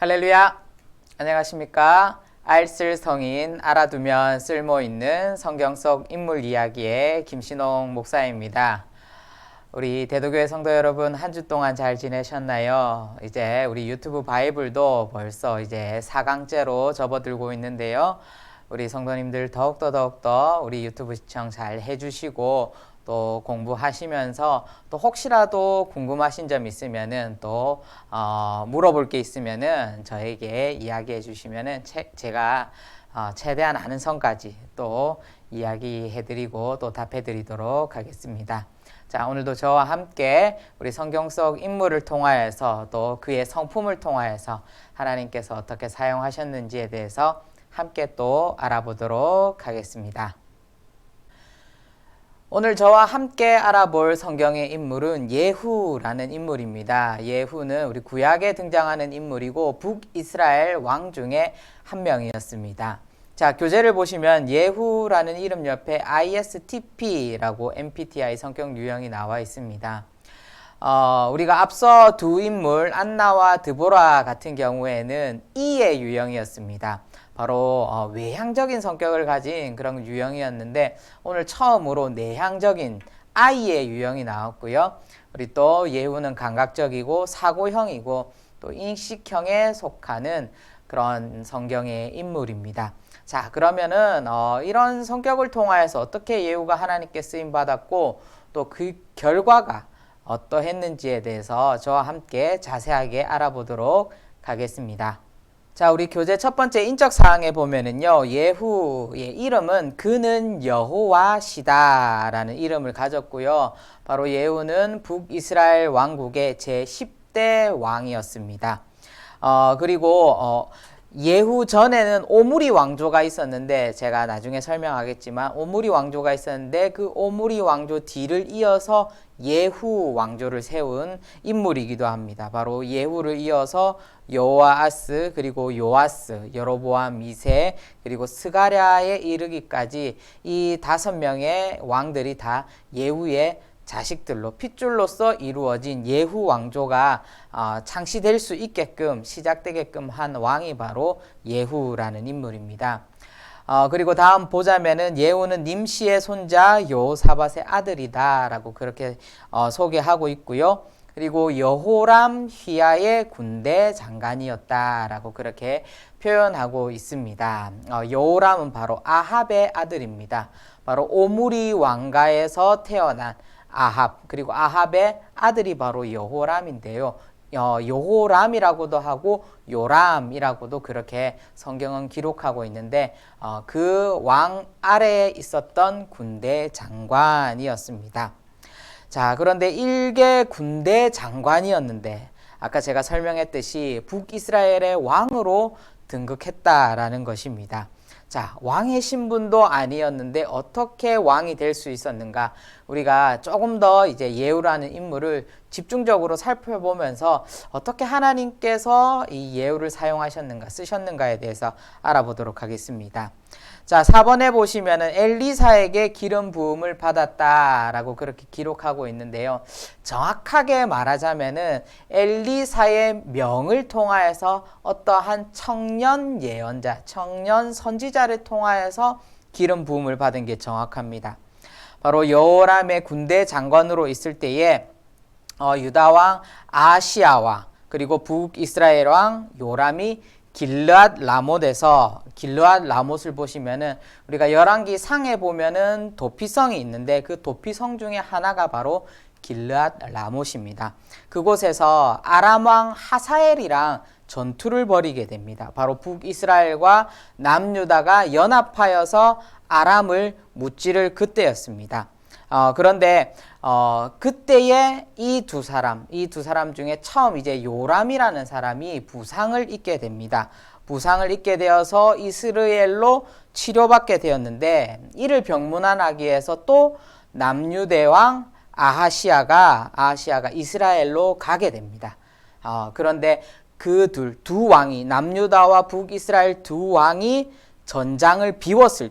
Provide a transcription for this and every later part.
할렐루야! 안녕하십니까? 알쓸 성인 알아두면 쓸모있는 성경 속 인물 이야기의 김신홍 목사입니다. 우리 대도교회 성도 여러분 한 주 동안 잘 지내셨나요? 이제 우리 유튜브 바이블도 벌써 이제 4강째로 접어들고 있는데요. 우리 성도님들 더욱더 우리 유튜브 시청 잘 해주시고 또 공부하시면서 또 혹시라도 궁금하신 점 있으면은 또 물어볼 게 있으면은 저에게 이야기해 주시면은 제가 최대한 아는 선까지 또 이야기해 드리고 또 답해 드리도록 하겠습니다. 자, 오늘도 저와 함께 우리 성경 속 인물을 통하여서 또 그의 성품을 통하여서 하나님께서 어떻게 사용하셨는지에 대해서 함께 또 알아보도록 하겠습니다. 오늘 저와 함께 알아볼 성경의 인물은 예후라는 인물입니다. 예후는 우리 구약에 등장하는 인물이고 북이스라엘 왕 중에 한 명이었습니다. 자, 교재를 보시면 예후라는 이름 옆에 ISTP라고 MBTI 성격 유형이 나와 있습니다. 우리가 앞서 두 인물 안나와 드보라 같은 경우에는 E의 유형이었습니다. 바로 외향적인 성격을 가진 그런 유형이었는데 오늘 처음으로 내향적인 I의 유형이 나왔고요. 우리 또 예후는 감각적이고 사고형이고 또 인식형에 속하는 그런 성경의 인물입니다. 자, 그러면은 이런 성격을 통하여서 어떻게 예후가 하나님께 쓰임 받았고 또 그 결과가 어떠했는지에 대해서 저와 함께 자세하게 알아보도록 하겠습니다. 자, 우리 교재 첫 번째 인적 사항에 보면은요, 예후의 이름은 그는 여호와시다 라는 이름을 가졌고요. 바로 예후는 북이스라엘 왕국의 제10대 왕이었습니다. 그리고 예후 전에는 오므리 왕조가 있었는데 제가 나중에 설명하겠지만 오므리 왕조가 있었는데 그 오므리 왕조 뒤를 이어서 예후 왕조를 세운 인물이기도 합니다. 바로 예후를 이어서 여호아스 그리고 요아스, 여로보암 2세 그리고 스가랴에 이르기까지 이 5명의 왕들이 다 예후의 자식들로 핏줄로서 이루어진 예후 왕조가 창시될 수 있게끔 시작되게끔 한 왕이 바로 예후라는 인물입니다. 그리고 다음 보자면은 예후는 님시의 손자 여호사밧의 아들이다 라고 그렇게 소개하고 있고요. 그리고 여호람 휘하의 군대 장관이었다 라고 그렇게 표현하고 있습니다. 여호람은 바로 아합의 아들입니다. 바로 오므리 왕가에서 태어난 아합, 그리고 아합의 아들이 바로 여호람인데요. 여호람이라고도 하고 요람이라고도 그렇게 성경은 기록하고 있는데 그 왕 아래에 있었던 군대 장관이었습니다. 자, 그런데 일개 군대 장관이었는데 아까 제가 설명했듯이 북이스라엘의 왕으로 등극했다라는 것입니다. 자, 왕의 신분도 아니었는데 어떻게 왕이 될 수 있었는가? 우리가 조금 더 이제 예후라는 인물을 집중적으로 살펴보면서 어떻게 하나님께서 이 예후를 사용하셨는가, 쓰셨는가에 대해서 알아보도록 하겠습니다. 자, 4번에 보시면은 엘리사에게 기름 부음을 받았다라고 그렇게 기록하고 있는데요. 정확하게 말하자면은 엘리사의 명을 통하여서 어떠한 청년 예언자, 청년 선지자를 통하여서 기름 부음을 받은 게 정확합니다. 바로 여호람의 군대 장관으로 있을 때에 유다 왕 아하시야와 그리고 북이스라엘 왕 요람이 길르앗 라못에서 길르앗 라못을 보시면은 우리가 열왕기 상에 보면은 도피성이 있는데 그 도피성 중에 하나가 바로 길르앗 라못입니다. 그곳에서 아람 왕 하사엘이랑 전투를 벌이게 됩니다. 바로 북이스라엘과 남유다가 연합하여서 아람을 무찌를 그때였습니다. 그런데 그때에 이 두 사람 중에 처음 이제 요람이라는 사람이 부상을 입게 됩니다. 부상을 입게 되어서 이스라엘로 치료받게 되었는데 이를 병문안하기 위해서 또 남유대 왕 아하시아가 이스라엘로 가게 됩니다. 그런데 그 두 왕이 남유다와 북이스라엘 두 왕이 전장을 비웠을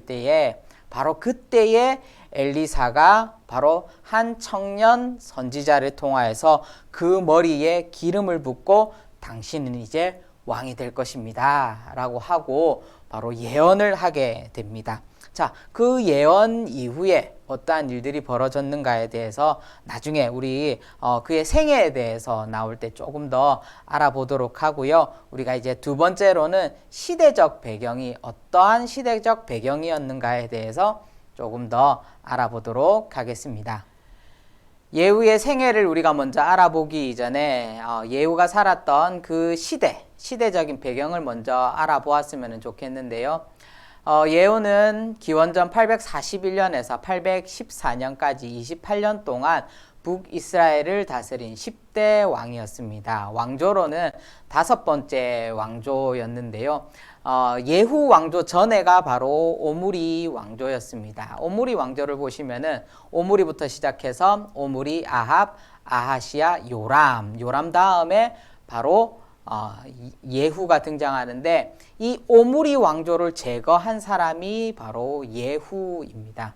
때에 바로 그때에 엘리사가 바로 한 청년 선지자를 통하여서 그 머리에 기름을 붓고 당신은 이제 왕이 될 것입니다 라고 하고 바로 예언을 하게 됩니다. 자, 그 예언 이후에 어떠한 일들이 벌어졌는가에 대해서 나중에 우리 그의 생애에 대해서 나올 때 조금 더 알아보도록 하고요. 우리가 이제 두 번째로는 시대적 배경이 어떠한 시대적 배경이었는가에 대해서 조금 더 알아보도록 하겠습니다. 예후의 생애를 우리가 먼저 알아보기 이전에 예후가 살았던 그 시대적인 배경을 먼저 알아보았으면 좋겠는데요. 예후는 기원전 841년에서 814년까지 28년 동안 북이스라엘을 다스린 10대 왕이었습니다. 왕조로는 5번째 왕조였는데요. 예후 왕조 전에가 바로 오므리 왕조였습니다. 오므리 왕조를 보시면은 오므리부터 시작해서 오므리, 아합, 아하시야, 요람 다음에 바로 예후가 등장하는데 이 오므리 왕조를 제거한 사람이 바로 예후입니다.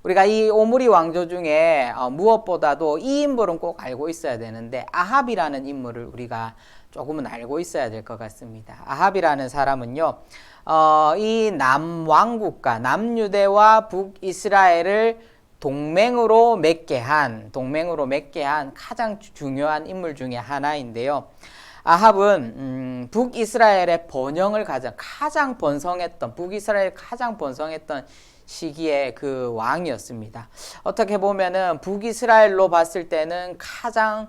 우리가 이 오므리 왕조 중에 무엇보다도 이 인물은 꼭 알고 있어야 되는데 아합이라는 인물을 우리가 조금은 알고 있어야 될 것 같습니다. 아합이라는 사람은요, 이 남왕국가, 남유대와 북이스라엘을 동맹으로 맺게 한 가장 중요한 인물 중에 하나인데요. 아합은 북이스라엘의 번영을 가장 번성했던 북이스라엘 가장 번성했던 시기의 그 왕이었습니다. 어떻게 보면은 북이스라엘로 봤을 때는 가장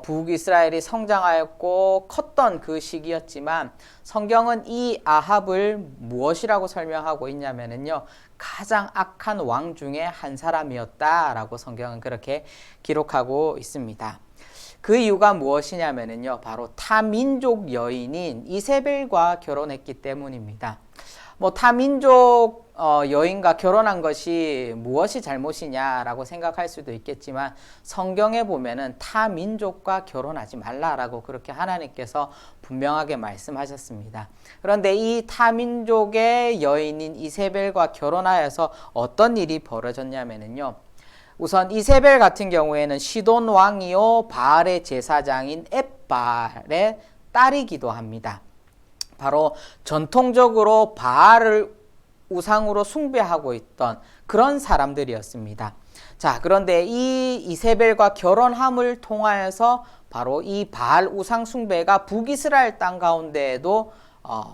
북이스라엘이 성장하였고 컸던 그 시기였지만 성경은 이 아합을 무엇이라고 설명하고 있냐면은요, 가장 악한 왕 중에 한 사람이었다라고 성경은 그렇게 기록하고 있습니다. 그 이유가 무엇이냐면은요, 바로 타민족 여인인 이세벨과 결혼했기 때문입니다. 타민족 여인과 결혼한 것이 무엇이 잘못이냐라고 생각할 수도 있겠지만 성경에 보면은 타민족과 결혼하지 말라라고 그렇게 하나님께서 분명하게 말씀하셨습니다. 그런데 이 타민족의 여인인 이세벨과 결혼하여서 어떤 일이 벌어졌냐면은요, 우선 이세벨 같은 경우에는 시돈 왕이요 바알의 제사장인 엣바알의 딸이기도 합니다. 바로 전통적으로 바알을 우상으로 숭배하고 있던 그런 사람들이었습니다. 자, 그런데 이 이세벨과 결혼함을 통하여서 바로 이 바알 우상 숭배가 북이스라엘 땅 가운데에도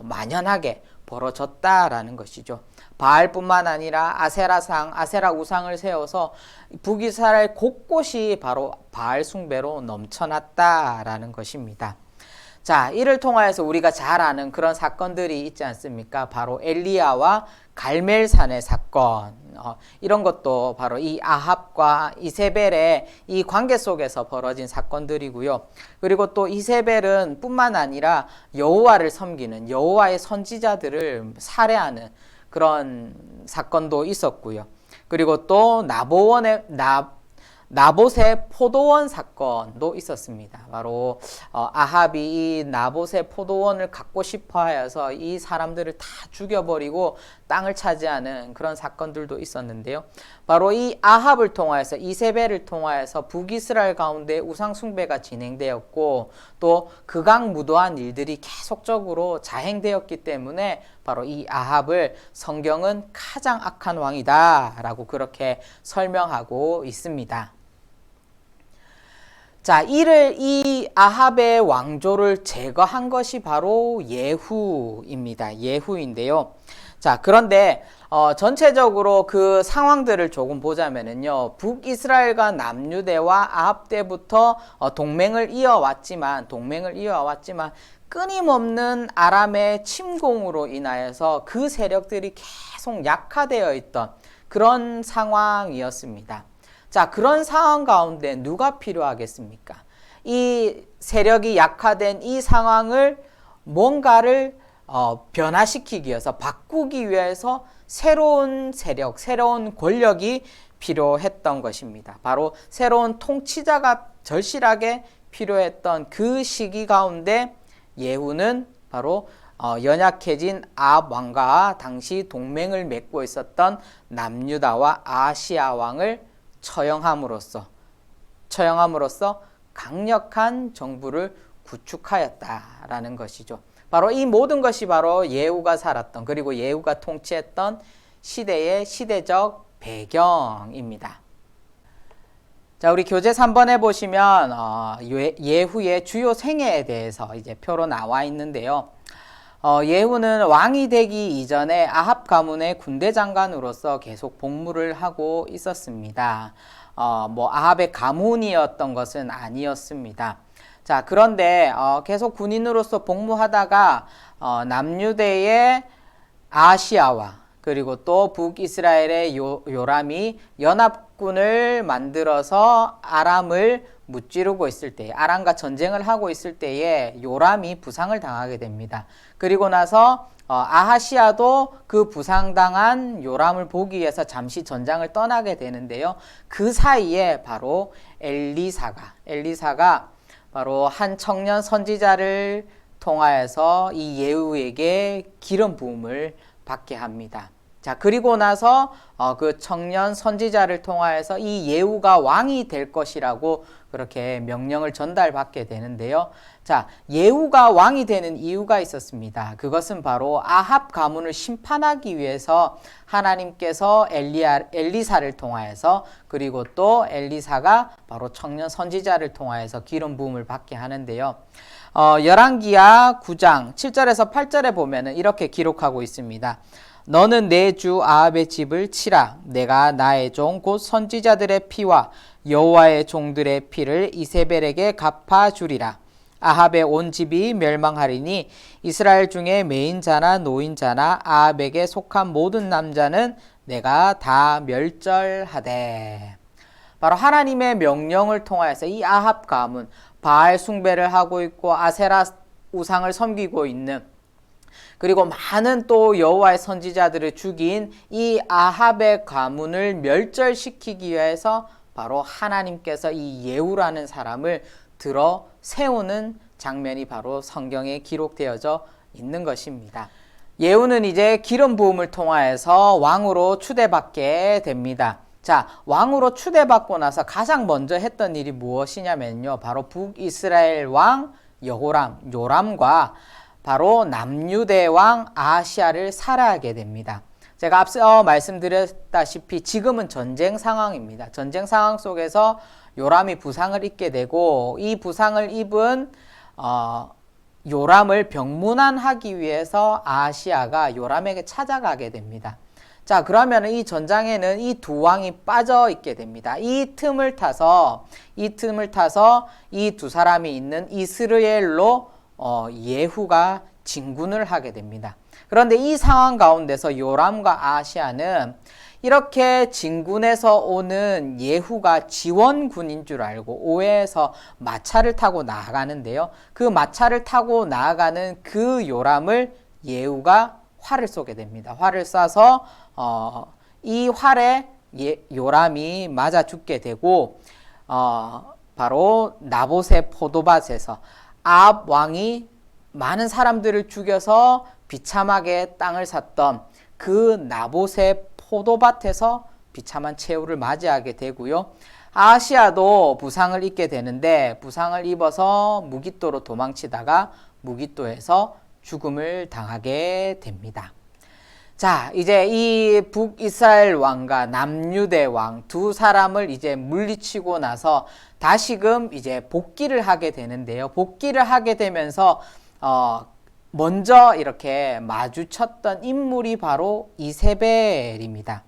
만연하게 벌어졌다라는 것이죠. 바알뿐만 아니라 아세라 우상을 세워서 북이스라엘 곳곳이 바로 바알 숭배로 넘쳐났다라는 것입니다. 자, 이를 통하여서 우리가 잘 아는 그런 사건들이 있지 않습니까? 바로 엘리야와 갈멜산의 사건, 이런 것도 바로 이 아합과 이세벨의 이 관계 속에서 벌어진 사건들이고요. 그리고 또 이세벨은 뿐만 아니라 여호와를 섬기는 여호와의 선지자들을 살해하는 그런 사건도 있었고요. 그리고 또 나봇의 포도원 사건도 있었습니다. 바로 아합이 이 나봇의 포도원을 갖고 싶어 하여서 이 사람들을 다 죽여버리고 땅을 차지하는 그런 사건들도 있었는데요. 바로 이 아합을 통하여서 이세벨을 통하여서 북이스라엘 가운데 우상 숭배가 진행되었고 또 극악무도한 일들이 계속적으로 자행되었기 때문에 바로 이 아합을 성경은 가장 악한 왕이다 라고 그렇게 설명하고 있습니다. 자, 이 아합의 왕조를 제거한 것이 바로 예후입니다. 예후인데요. 자, 그런데 전체적으로 그 상황들을 조금 보자면은요, 북이스라엘과 남유대와 아합 때부터 동맹을 이어왔지만 끊임없는 아람의 침공으로 인하여서 그 세력들이 계속 약화되어 있던 그런 상황이었습니다. 자, 그런 상황 가운데 누가 필요하겠습니까? 이 세력이 약화된 이 상황을 뭔가를 변화시키기 위해서, 바꾸기 위해서 새로운 세력, 새로운 권력이 필요했던 것입니다. 바로 새로운 통치자가 절실하게 필요했던 그 시기 가운데 예후는 바로 연약해진 아합 왕과 당시 동맹을 맺고 있었던 남유다와 아시아 왕을 처형함으로써 강력한 정부를 구축하였다라는 것이죠. 바로 이 모든 것이 바로 예후가 살았던, 그리고 예후가 통치했던 시대의 시대적 배경입니다. 자, 우리 교재 3번에 보시면 예후의 주요 생애에 대해서 이제 표로 나와 있는데요. 예후는 왕이 되기 이전에 아합 가문의 군대 장관으로서 계속 복무를 하고 있었습니다. 아합의 가문이었던 것은 아니었습니다. 자, 그런데 계속 군인으로서 복무하다가 남유대의 아하시야와 그리고 또 북이스라엘의 요람이 연합군을 만들어서 아람을 무찌르고 있을 때, 아람과 전쟁을 하고 있을 때에 요람이 부상을 당하게 됩니다. 그리고 나서 아하시아도 그 부상당한 요람을 보기 위해서 잠시 전장을 떠나게 되는데요. 그 사이에 바로 엘리사가 바로 한 청년 선지자를 통하여서 이 예후에게 기름 부음을 받게 합니다. 자, 그리고 나서 그 청년 선지자를 통하여서 이 예후가 왕이 될 것이라고 그렇게 명령을 전달받게 되는데요. 자, 예후가 왕이 되는 이유가 있었습니다. 그것은 바로 아합 가문을 심판하기 위해서 하나님께서 엘리사를 통하여서, 그리고 또 엘리사가 바로 청년 선지자를 통하여서 기름 부음을 받게 하는데요. 열왕기하 9장 7절에서 8절에 보면은 이렇게 기록하고 있습니다. 너는 내 주 아합의 집을 치라. 내가 나의 종 곧 선지자들의 피와 여호와의 종들의 피를 이세벨에게 갚아주리라. 아합의 온 집이 멸망하리니 이스라엘 중에 매인자나 노인자나 아합에게 속한 모든 남자는 내가 다 멸절하되. 바로 하나님의 명령을 통하여서 이 아합 가문, 바알 숭배를 하고 있고 아세라 우상을 섬기고 있는, 그리고 많은 또 여호와의 선지자들을 죽인 이 아합의 가문을 멸절시키기 위해서 바로 하나님께서 이 예후라는 사람을 들어 세우는 장면이 바로 성경에 기록되어져 있는 것입니다. 예후는 이제 기름 부음을 통하여서 왕으로 추대받게 됩니다. 자, 왕으로 추대받고 나서 가장 먼저 했던 일이 무엇이냐면요, 바로 북이스라엘 왕 요람과 바로 남유대 왕 아하시야를 살해하게 됩니다. 제가 앞서 말씀드렸다시피 지금은 전쟁 상황입니다. 전쟁 상황 속에서 요람이 부상을 입게 되고, 이 부상을 입은 요람을 병문안하기 위해서 아하시야가 요람에게 찾아가게 됩니다. 자, 그러면 이 전장에는 이 두 왕이 빠져 있게 됩니다. 이 틈을 타서 이 두 사람이 있는 이스라엘로 예후가 진군을 하게 됩니다. 그런데 이 상황 가운데서 요람과 아하시야는 이렇게 진군에서 오는 예후가 지원군인 줄 알고 오해해서 마차를 타고 나아가는데요. 그 마차를 타고 나아가는 그 요람을 예후가 활을 쏘게 됩니다. 활을 쏴서 이 활에 요람이 맞아 죽게 되고, 바로 나봇의 포도밭에서 아합 왕이 많은 사람들을 죽여서 비참하게 땅을 샀던 그 나봇의 포도밭에서 비참한 최후를 맞이하게 되고요. 아하시야도 부상을 입게 되는데, 부상을 입어서 무깃도로 도망치다가 무깃도에서 죽음을 당하게 됩니다. 자, 이제 이 북이스라엘 왕과 남유대 왕 두 사람을 이제 물리치고 나서 다시금 이제 복귀를 하게 되는데요. 복귀를 하게 되면서 먼저 이렇게 마주쳤던 인물이 바로 이세벨입니다.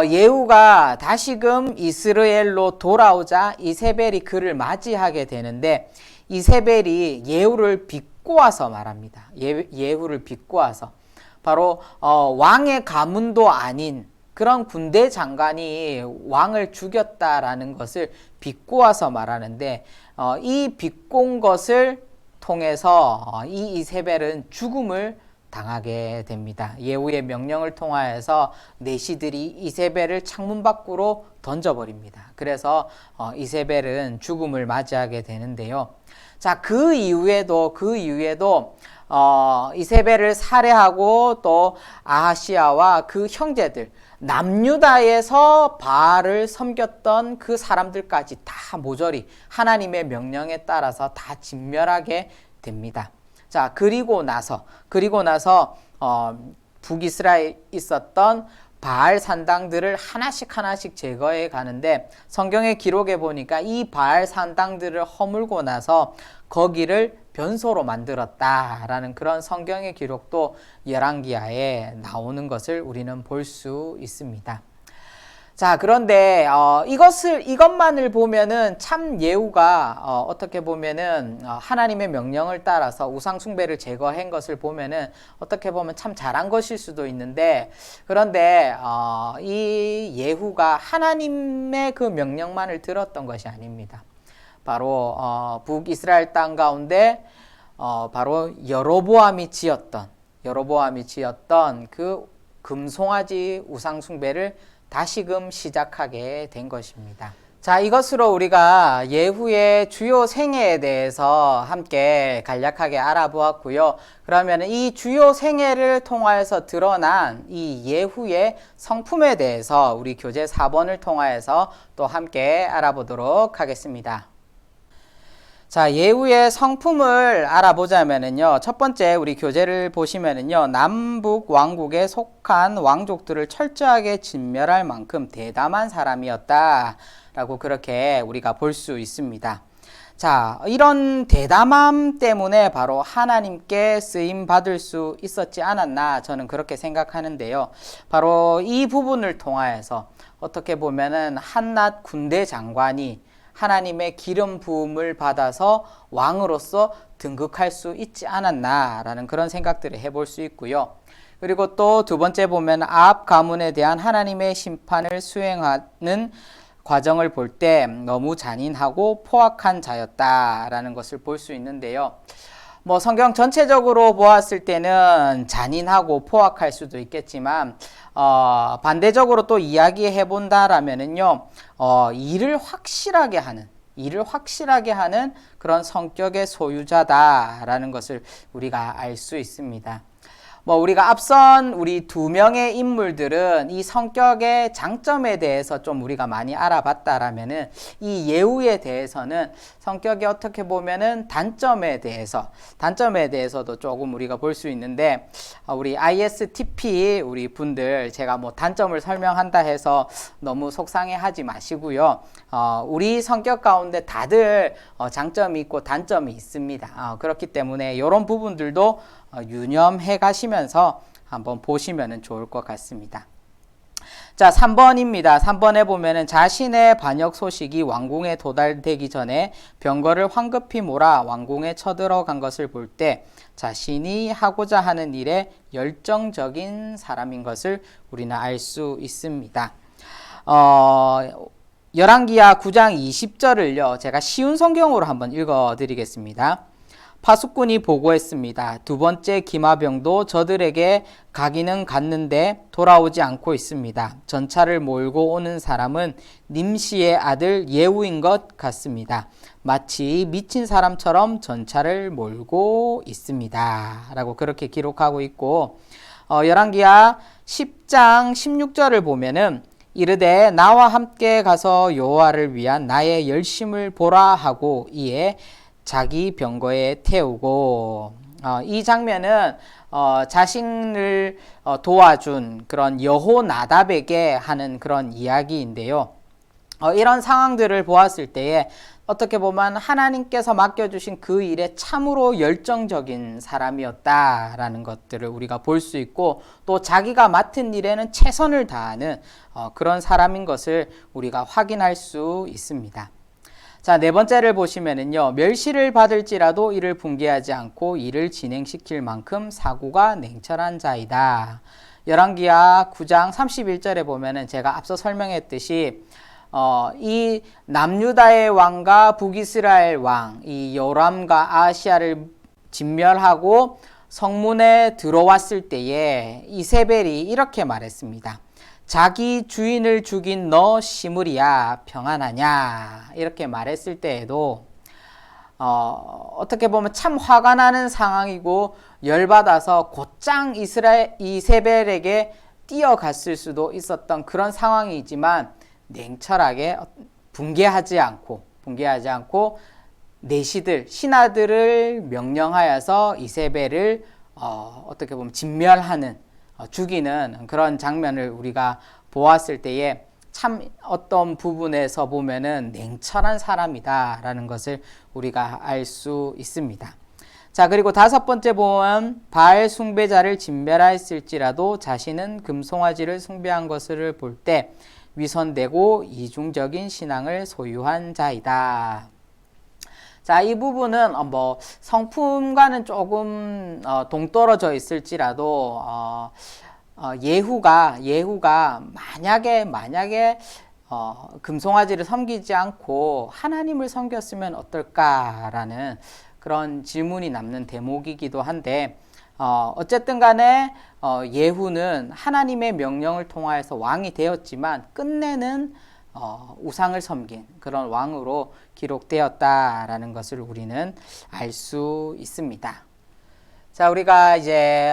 예후가 다시금 이스라엘로 돌아오자 이세벨이 그를 맞이하게 되는데, 이세벨이 예후를 비꼬아서 말합니다. 예후를 비꼬아서 바로 왕의 가문도 아닌 그런 군대 장관이 왕을 죽였다라는 것을 비꼬아서 말하는데, 이 비꼰 것을 통해서 이 이세벨은 죽음을 당하게 됩니다. 예후의 명령을 통하여서 내시들이 이세벨을 창문 밖으로 던져버립니다. 그래서 이세벨은 죽음을 맞이하게 되는데요. 자, 그 이후에도 이세벨을 살해하고 또 아하시아와 그 형제들, 남유다에서 바알을 섬겼던 그 사람들까지 다 모조리 하나님의 명령에 따라서 다 진멸하게 됩니다. 자, 그리고 나서 북이스라엘에 있었던 바알 산당들을 하나씩 제거해 가는데, 성경의 기록에 보니까 이 바알 산당들을 허물고 나서 거기를 변소로 만들었다라는 그런 성경의 기록도 열왕기하에 나오는 것을 우리는 볼 수 있습니다. 자, 그런데 이것만을 보면은 참 예후가 어떻게 보면은 하나님의 명령을 따라서 우상 숭배를 제거한 것을 보면은 어떻게 보면 참 잘한 것일 수도 있는데, 그런데 이 예후가 하나님의 그 명령만을 들었던 것이 아닙니다. 바로 북이스라엘 땅 가운데 바로 여로보암이 지었던 그 금송아지 우상 숭배를 다시금 시작하게 된 것입니다. 자, 이것으로 우리가 예후의 주요 생애에 대해서 함께 간략하게 알아보았고요. 그러면 이 주요 생애를 통하여서 드러난 이 예후의 성품에 대해서 우리 교재 4번을 통하여서 또 함께 알아보도록 하겠습니다. 자, 예후의 성품을 알아보자면은요, 첫 번째 우리 교재를 보시면은요, 남북 왕국에 속한 왕족들을 철저하게 진멸할 만큼 대담한 사람이었다라고 그렇게 우리가 볼 수 있습니다. 자, 이런 대담함 때문에 바로 하나님께 쓰임 받을 수 있었지 않았나, 저는 그렇게 생각하는데요. 바로 이 부분을 통하여서 어떻게 보면은 한낱 군대 장관이 하나님의 기름 부음을 받아서 왕으로서 등극할 수 있지 않았나라는 그런 생각들을 해볼 수 있고요. 그리고 또 두 번째 보면 아합 가문에 대한 하나님의 심판을 수행하는 과정을 볼 때 너무 잔인하고 포악한 자였다라는 것을 볼 수 있는데요. 성경 전체적으로 보았을 때는 잔인하고 포악할 수도 있겠지만, 반대적으로 또 이야기해 본다라면은요, 일을 확실하게 하는 그런 성격의 소유자다라는 것을 우리가 알 수 있습니다. 우리가 앞선 우리 두 명의 인물들은 이 성격의 장점에 대해서 좀 우리가 많이 알아봤다라면은, 이 예후에 대해서는 성격이 어떻게 보면은 단점에 대해서도 조금 우리가 볼 수 있는데, 우리 ISTP 우리 분들, 제가 단점을 설명한다 해서 너무 속상해 하지 마시고요. 우리 성격 가운데 다들 장점이 있고 단점이 있습니다. 그렇기 때문에 이런 부분들도 유념해 가시면서 한번 보시면 좋을 것 같습니다. 자, 3번입니다. 3번에 보면은 자신의 반역 소식이 왕궁에 도달되기 전에 병거를 황급히 몰아 왕궁에 쳐들어간 것을 볼 때 자신이 하고자 하는 일에 열정적인 사람인 것을 우리는 알 수 있습니다. 열왕기하 9장 20절을요, 제가 쉬운 성경으로 한번 읽어 드리겠습니다. 파수꾼이 보고했습니다. 두 번째 기마병도 저들에게 가기는 갔는데 돌아오지 않고 있습니다. 전차를 몰고 오는 사람은 님시의 아들 예후인 것 같습니다. 마치 미친 사람처럼 전차를 몰고 있습니다. 라고 그렇게 기록하고 있고, 열왕기하 10장 16절을 보면은 이르되 나와 함께 가서 여호와를 위한 나의 열심을 보라 하고 이에 자기 병거에 태우고, 이 장면은 자신을 도와준 그런 여호나답에게 하는 그런 이야기인데요. 이런 상황들을 보았을 때에 어떻게 보면 하나님께서 맡겨주신 그 일에 참으로 열정적인 사람이었다라는 것들을 우리가 볼 수 있고, 또 자기가 맡은 일에는 최선을 다하는 그런 사람인 것을 우리가 확인할 수 있습니다. 자, 네 번째를 보시면은요, 멸시를 받을지라도 이를 붕괴하지 않고 일을 진행시킬 만큼 사고가 냉철한 자이다. 열왕기하 9장 31절에 보면은 제가 앞서 설명했듯이 이 남유다의 왕과 북이스라엘 왕, 이 요람과 아하시아를 진멸하고 성문에 들어왔을 때에 이세벨이 이렇게 말했습니다. 자기 주인을 죽인 너 시므리야 평안하냐 이렇게 말했을 때에도 어떻게 보면 참 화가 나는 상황이고 열받아서 곧장 이세벨에게 뛰어갔을 수도 있었던 그런 상황이지만 냉철하게 붕괴하지 않고 내시들 신하들을 명령하여서 이세벨을 어떻게 보면 진멸하는 죽이는 그런 장면을 우리가 보았을 때에 참 어떤 부분에서 보면은 냉철한 사람이다라는 것을 우리가 알 수 있습니다. 자, 그리고 다섯 번째 보면 바알 숭배자를 진멸하였을지라도 자신은 금송아지를 숭배한 것을 볼 때 위선되고 이중적인 신앙을 소유한 자이다. 자, 이 부분은 성품과는 조금 동떨어져 있을지라도 예후가 만약에 금송아지를 섬기지 않고 하나님을 섬겼으면 어떨까라는 그런 질문이 남는 대목이기도 한데 어쨌든 간에 예후는 하나님의 명령을 통하여서 왕이 되었지만 끝내는 우상을 섬긴 그런 왕으로 기록되었다라는 것을 우리는 알 수 있습니다. 자, 우리가 이제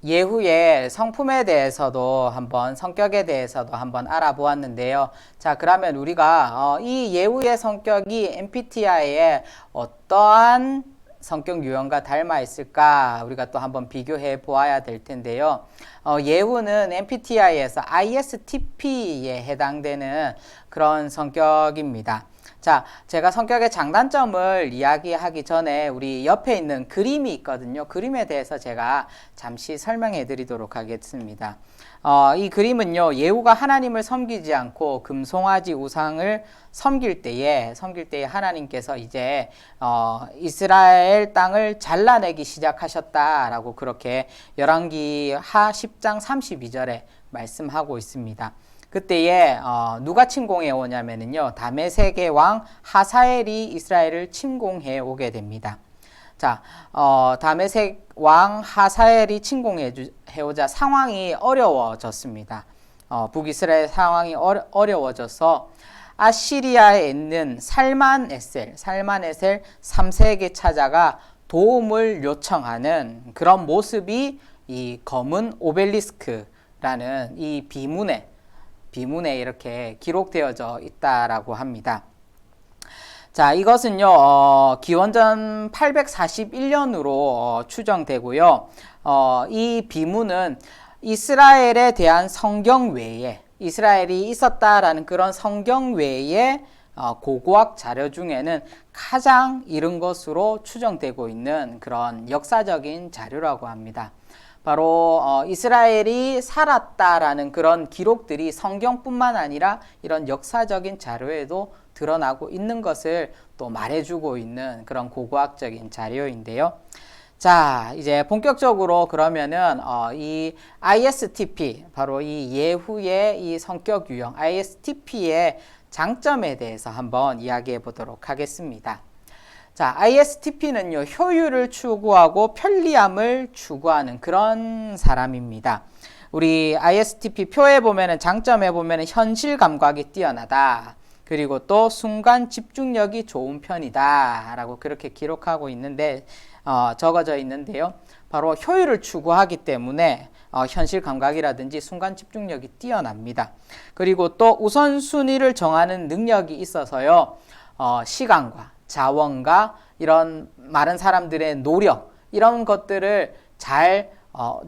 예후의 성품에 대해서도 성격에 대해서도 한번 알아보았는데요. 자, 그러면 우리가 이 예후의 성격이 MBTI에 어떠한 성격 유형과 닮아 있을까 우리가 또 한번 비교해 보아야 될 텐데요. 예후는 MBTI에서 ISTP에 해당되는 그런 성격입니다. 자, 제가 성격의 장단점을 이야기하기 전에 우리 옆에 있는 그림이 있거든요. 그림에 대해서 제가 잠시 설명해 드리도록 하겠습니다. 이 그림은요, 예후가 하나님을 섬기지 않고 금송아지 우상을 섬길 때에 하나님께서 이제 이스라엘 땅을 잘라내기 시작하셨다라고 그렇게 열왕기 하 10장 32절에 말씀하고 있습니다. 그때에 누가 침공해 오냐면은요, 다메섹의 왕 하사엘이 이스라엘을 침공해 오게 됩니다. 자, 다메섹 왕 하사엘이 침공해 오자 상황이 어려워졌습니다. 북이스라엘 상황이 어려워져서 아시리아에 있는 살만에셀 3세에게 찾아가 도움을 요청하는 그런 모습이 이 검은 오벨리스크라는 이 비문에 이렇게 기록되어져 있다라고 합니다. 자, 이것은요, 기원전 841년으로 추정되고요. 이 비문은 이스라엘에 대한 성경 외에, 이스라엘이 있었다라는 그런 성경 외에 고고학 자료 중에는 가장 이른 것으로 추정되고 있는 그런 역사적인 자료라고 합니다. 바로 이스라엘이 살았다라는 그런 기록들이 성경뿐만 아니라 이런 역사적인 자료에도 드러나고 있는 것을 또 말해주고 있는 그런 고고학적인 자료인데요. 자, 이제 본격적으로 그러면은 이 ISTP, 바로 이 예후의 이 성격 유형 ISTP의 장점에 대해서 한번 이야기해 보도록 하겠습니다. 자, ISTP는요, 효율을 추구하고 편리함을 추구하는 그런 사람입니다. 우리 ISTP 표에 보면은 장점에 보면은 현실 감각이 뛰어나다. 그리고 또 순간 집중력이 좋은 편이다. 라고 그렇게 기록하고 있는데, 적어져 있는데요. 바로 효율을 추구하기 때문에 현실 감각이라든지 순간 집중력이 뛰어납니다. 그리고 또 우선순위를 정하는 능력이 있어서요, 시간과 자원과 이런 많은 사람들의 노력, 이런 것들을 잘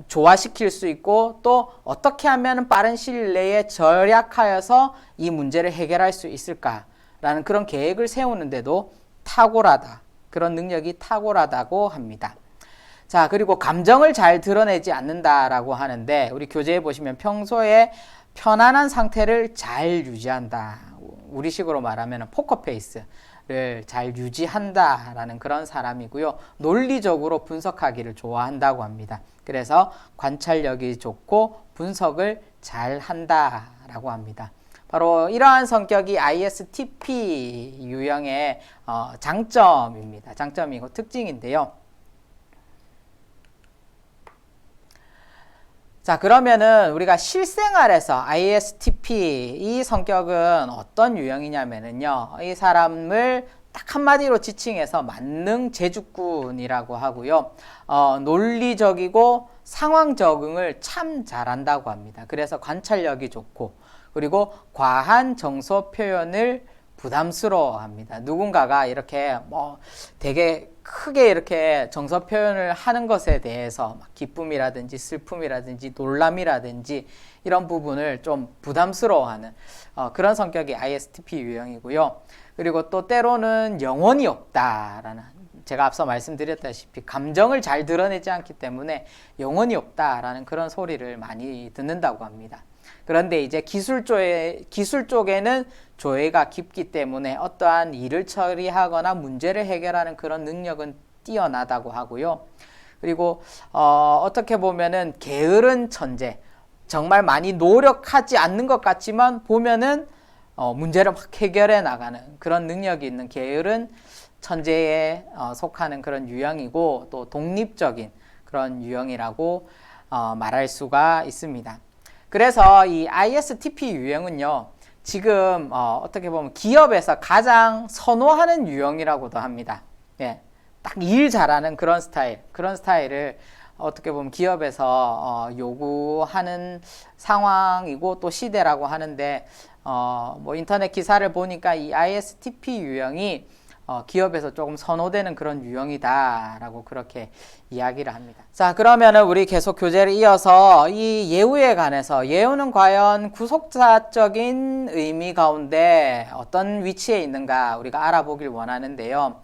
조화시킬 수 있고 또 어떻게 하면 빠른 시일 내에 절약하여서 이 문제를 해결할 수 있을까라는 그런 계획을 세우는데도 탁월하다. 그런 능력이 탁월하다고 합니다. 자, 그리고 감정을 잘 드러내지 않는다라고 하는데 우리 교재에 보시면 평소에 편안한 상태를 잘 유지한다. 우리식으로 말하면 포커페이스를 잘 유지한다라는 그런 사람이고요. 논리적으로 분석하기를 좋아한다고 합니다. 그래서 관찰력이 좋고 분석을 잘 한다라고 합니다. 바로 이러한 성격이 ISTP 유형의 장점입니다. 장점이고 특징인데요. 자, 그러면은 우리가 실생활에서 ISTP 이 성격은 어떤 유형이냐면은요, 이 사람을 딱 한마디로 지칭해서 만능 제주꾼이라고 하고요. 논리적이고 상황 적응을 참 잘한다고 합니다. 그래서 관찰력이 좋고, 그리고 과한 정서 표현을 부담스러워합니다. 누군가가 이렇게 되게 크게 이렇게 정서 표현을 하는 것에 대해서 기쁨이라든지 슬픔이라든지 놀람이라든지 이런 부분을 좀 부담스러워하는 그런 성격이 ISTP 유형이고요. 그리고 또 때로는 영혼이 없다라는, 제가 앞서 말씀드렸다시피 감정을 잘 드러내지 않기 때문에 영혼이 없다라는 그런 소리를 많이 듣는다고 합니다. 그런데 이제 기술 쪽에는 조예가 깊기 때문에 어떠한 일을 처리하거나 문제를 해결하는 그런 능력은 뛰어나다고 하고요. 그리고 어떻게 보면은 게으른 천재, 정말 많이 노력하지 않는 것 같지만 보면은 문제를 막 해결해 나가는 그런 능력이 있는 게으른 천재에 속하는 그런 유형이고, 또 독립적인 그런 유형이라고 말할 수가 있습니다. 그래서 이 ISTP 유형은요, 지금 어떻게 보면 기업에서 가장 선호하는 유형이라고도 합니다. 예, 딱 일 잘하는 그런 스타일을 어떻게 보면 기업에서 요구하는 상황이고 또 시대라고 하는데, 인터넷 기사를 보니까 이 ISTP 유형이 기업에서 조금 선호되는 그런 유형이다라고 그렇게 이야기를 합니다. 자, 그러면은 우리 계속 교재를 이어서 이 예우에 관해서, 예우는 과연 구속사적인 의미 가운데 어떤 위치에 있는가 우리가 알아보길 원하는데요.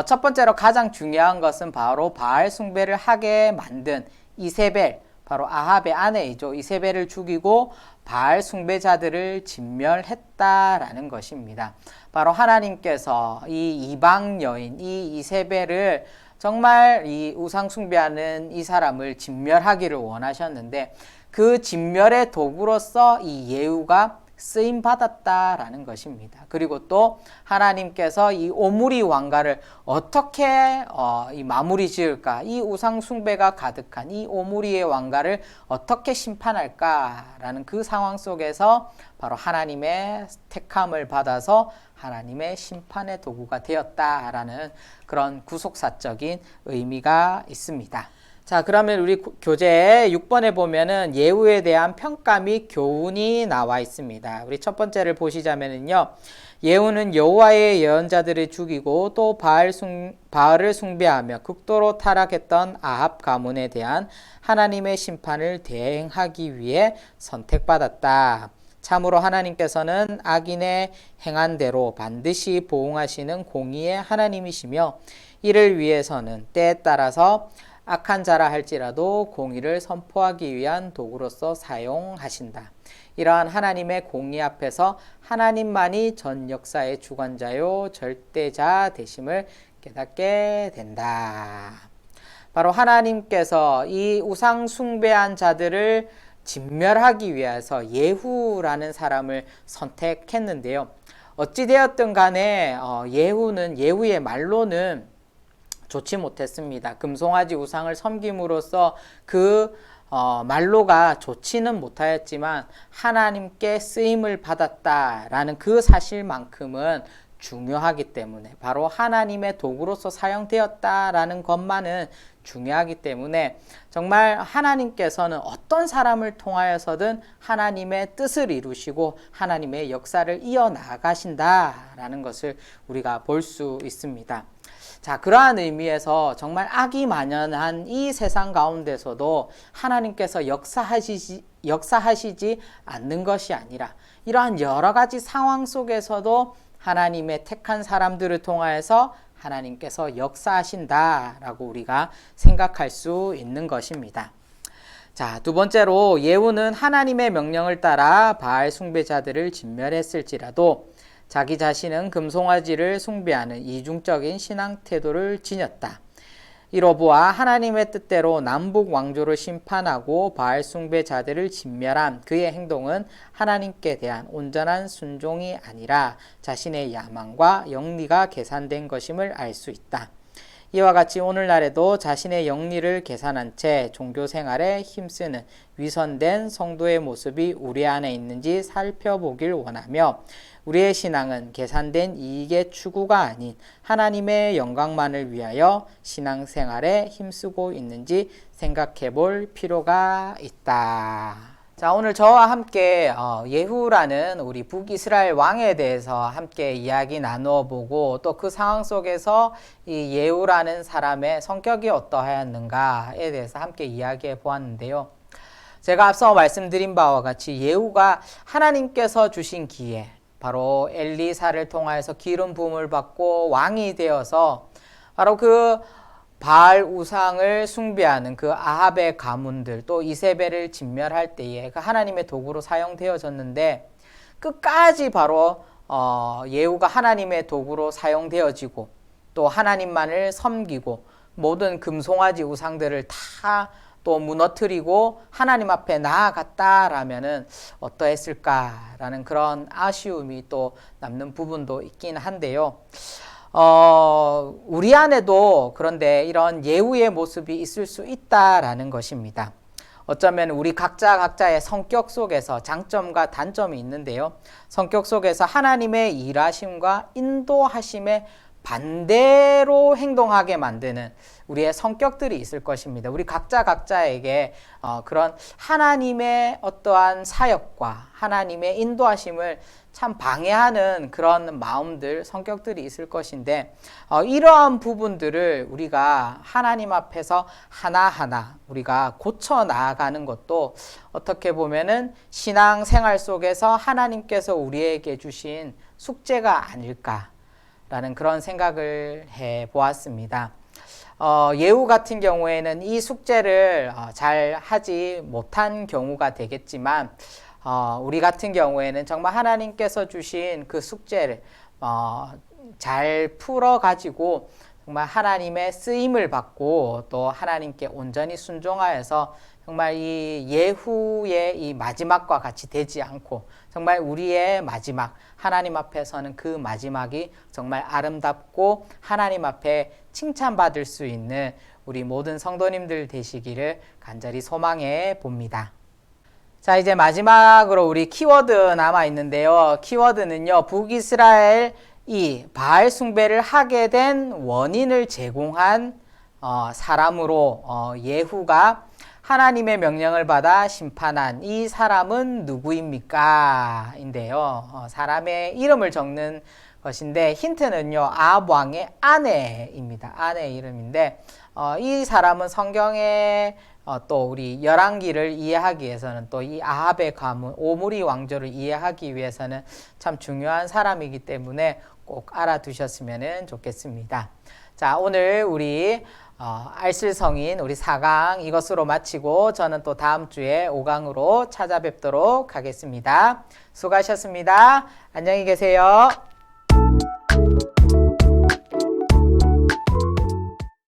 첫 번째로 가장 중요한 것은 바로 바알 숭배를 하게 만든 이세벨, 바로 아합의 아내이죠. 이세벨을 죽이고 바알 숭배자들을 진멸했다라는 것입니다. 바로 하나님께서 이 이방 여인, 이 이세벨을 정말 이 우상 숭배하는 이 사람을 진멸하기를 원하셨는데, 그 진멸의 도구로서 이 예후가 쓰임 받았다라는 것입니다. 그리고 또 하나님께서 이 오므리 왕가를 어떻게 이 마무리 지을까, 이 우상 숭배가 가득한 이 오므리의 왕가를 어떻게 심판할까라는 그 상황 속에서 바로 하나님의 택함을 받아서 하나님의 심판의 도구가 되었다라는 그런 구속사적인 의미가 있습니다. 자, 그러면 우리 교재 6번에 보면은 예후에 대한 평가 및 교훈이 나와 있습니다. 우리 첫 번째를 보시자면은요, 예후는 여호와의 예언자들을 죽이고 또 바알을 숭배하며 극도로 타락했던 아합 가문에 대한 하나님의 심판을 대행하기 위해 선택받았다. 참으로 하나님께서는 악인의 행한 대로 반드시 보응하시는 공의의 하나님이시며, 이를 위해서는 때에 따라서 악한 자라 할지라도 공의를 선포하기 위한 도구로서 사용하신다. 이러한 하나님의 공의 앞에서 하나님만이 전 역사의 주관자요 절대자 되심을 깨닫게 된다. 바로 하나님께서 이 우상 숭배한 자들을 진멸하기 위해서 예후라는 사람을 선택했는데요. 어찌되었든 간에 예후의 말로는 좋지 못했습니다. 금송아지 우상을 섬김으로써 그 말로가 좋지는 못하였지만 하나님께 쓰임을 받았다라는 그 사실만큼은 중요하기 때문에, 바로 하나님의 도구로서 사용되었다라는 것만은 중요하기 때문에, 정말 하나님께서는 어떤 사람을 통하여서든 하나님의 뜻을 이루시고 하나님의 역사를 이어나가신다라는 것을 우리가 볼 수 있습니다. 자, 그러한 의미에서 정말 악이 만연한 이 세상 가운데서도 하나님께서 역사하시지 않는 것이 아니라, 이러한 여러 가지 상황 속에서도 하나님의 택한 사람들을 통하여서 하나님께서 역사하신다라고 우리가 생각할 수 있는 것입니다. 자, 두 번째로 예후는 하나님의 명령을 따라 바알 숭배자들을 진멸했을지라도 자기 자신은 금송아지를 숭배하는 이중적인 신앙 태도를 지녔다. 이로 보아 하나님의 뜻대로 남북 왕조를 심판하고 바알 숭배자들을 진멸한 그의 행동은 하나님께 대한 온전한 순종이 아니라 자신의 야망과 영리가 계산된 것임을 알 수 있다. 이와 같이 오늘날에도 자신의 영리를 계산한 채 종교 생활에 힘쓰는 위선된 성도의 모습이 우리 안에 있는지 살펴보길 원하며 우리의 신앙은 계산된 이익의 추구가 아닌 하나님의 영광만을 위하여 신앙생활에 힘쓰고 있는지 생각해 볼 필요가 있다. 자, 오늘 저와 함께 예후라는 우리 북이스라엘 왕에 대해서 함께 이야기 나누어 보고 또 그 상황 속에서 이 예후라는 사람의 성격이 어떠하였는가에 대해서 함께 이야기해 보았는데요. 제가 앞서 말씀드린 바와 같이 예후가 하나님께서 주신 기회, 바로 엘리사를 통하여서 기름 부음을 받고 왕이 되어서 바로 그 바알 우상을 숭배하는 그 아합의 가문들 또 이세벨을 진멸할 때에 그 하나님의 도구로 사용되어졌는데 끝까지 바로 예후가 하나님의 도구로 사용되어지고 또 하나님만을 섬기고 모든 금송아지 우상들을 다 또 무너뜨리고 하나님 앞에 나아갔다라면은 어떠했을까라는 그런 아쉬움이 또 남는 부분도 있긴 한데요. 우리 안에도 그런데 이런 예후의 모습이 있을 수 있다라는 것입니다. 어쩌면 우리 각자의 성격 속에서 장점과 단점이 있는데요. 성격 속에서 하나님의 일하심과 인도하심에 반대로 행동하게 만드는 우리의 성격들이 있을 것입니다. 우리 각자에게 그런 하나님의 어떠한 사역과 하나님의 인도하심을 참 방해하는 그런 마음들, 성격들이 있을 것인데 이러한 부분들을 우리가 하나님 앞에서 하나하나 우리가 고쳐 나아가는 것도 어떻게 보면은 신앙생활 속에서 하나님께서 우리에게 주신 숙제가 아닐까라는 그런 생각을 해 보았습니다. 예후 같은 경우에는 이 숙제를 잘 하지 못한 경우가 되겠지만 우리 같은 경우에는 정말 하나님께서 주신 그 숙제를 잘 풀어가지고 정말 하나님의 쓰임을 받고 또 하나님께 온전히 순종하여서 정말 이 예후의 이 마지막과 같이 되지 않고 정말 우리의 마지막, 하나님 앞에서는 그 마지막이 정말 아름답고 하나님 앞에 칭찬받을 수 있는 우리 모든 성도님들 되시기를 간절히 소망해 봅니다. 자, 이제 마지막으로 우리 키워드 남아 있는데요. 키워드는요, 북이스라엘이 바알 숭배를 하게 된 원인을 제공한 사람으로 예후가 하나님의 명령을 받아 심판한 이 사람은 누구입니까? 인데요. 사람의 이름을 적는 것인데 힌트는요, 아합 왕의 아내입니다. 아내의 이름인데 이 사람은 성경에 또 우리 열왕기를 이해하기 위해서는 또 이 아합의 가문 오므리 왕조를 이해하기 위해서는 참 중요한 사람이기 때문에 꼭 알아두셨으면 좋겠습니다. 자, 오늘 우리 알쓸성인 우리 4강 이것으로 마치고 저는 또 다음 주에 5강으로 찾아뵙도록 하겠습니다. 수고하셨습니다. 안녕히 계세요.